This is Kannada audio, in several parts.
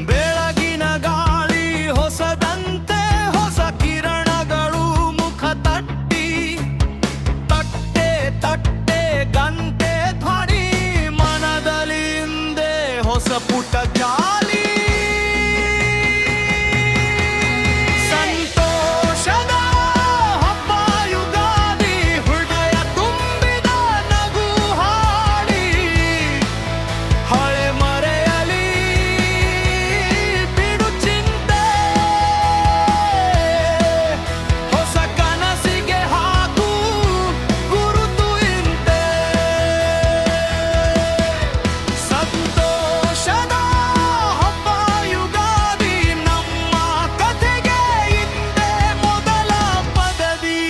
ಬೆಳಗಿನ ಗಾಳಿ ಹೊಸದಂತೆ ಹೊಸ ಕಿರಣಗಳು ಮುಖ ತಟ್ಟಿ ತಟ್ಟೆ ತಟ್ಟೆ ಗಂಟೆ ಧ್ವನಿ ಮನದಲ್ಲಿ ಹಿಂದೆ ಹೊಸ ಪುಟ ಜಾಲಿ ಸಂತೋಷದ ಹಬ್ಬ ಯುಗಾದಿ ಹೃದಯ ತುಂಬಿದ ನಗು ಹಾಡಿ ಹಳೆ ಮರೆಯಲಿ ಬಿಡು ಚಿಂತೆ ಹೊಸ ಕನಸಿಗೆ ಹಾಕು ಗುರುತು ಇಂತೆ ಸಂತೋಷದ ಹಬ್ಬ ಯುಗಾದಿ ನಮ್ಮ ಕಥೆಗೆ ಹಿಂದೆ ಮೊದಲ ಪದವಿ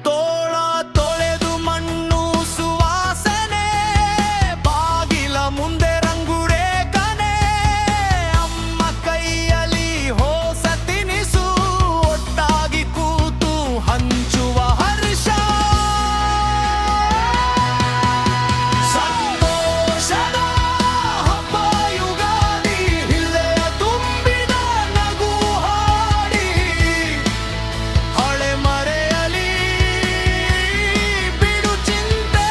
ತೋಳ ತೊಳೆದು ಮಣ್ಣು ಸುವಾಸನೆ ಬಾಗಿಲ ಮುಂದೆ ರಂಗುರೇಖನೆ ಅಮ್ಮ ಕೈಯಲ್ಲಿ ಹೊಸ ತಿನಿಸು ಒಟ್ಟಾಗಿ ಕೂತು ಹಂಚುವ ಹರ್ಷ ಸಂತೋಷದ ಹಬ್ಬ ಯುಗಾದಿ ಹಿಲ್ಲೆಯ ತುಂಬಿದ ನಗು ಹಾಡಿ ಹಳೆ ಮರೆಯಲಿ ಬಿಡು ಚಿಂತೆ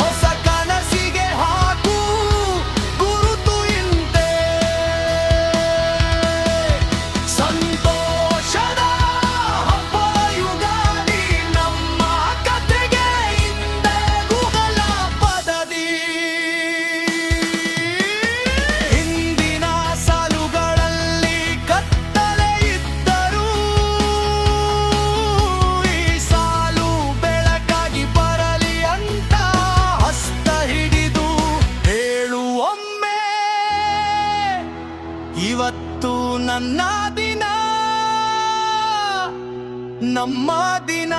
ಹೊಸ ಕನಸಿಗೆ ಹಾಕು ಗುರುತು ಇಂತೆ ಸಂತೋಷದ ಹಬ್ಬ ಯುಗಾದಿ ನಮ್ಮ ಕಥೆಗೆ ಹಿಂದೆ ಗುಗಲ ಪದದಿ ಹಿಂದಿನ ಸಾಲುಗಳಲ್ಲಿ ಕತ್ತಲೆ ಇದ್ದರೂ ಈ ಸಾಲು ಬೆಳಕಾಗಿ ಬರಲಿ ಅಂತ ಹಸ್ತ ಹಿಡಿದು ಹೇಳು ಒಮ್ಮೆ ಇವತ್ತು ನನ್ನ ದಿನ ನಮ್ಮ ದಿನ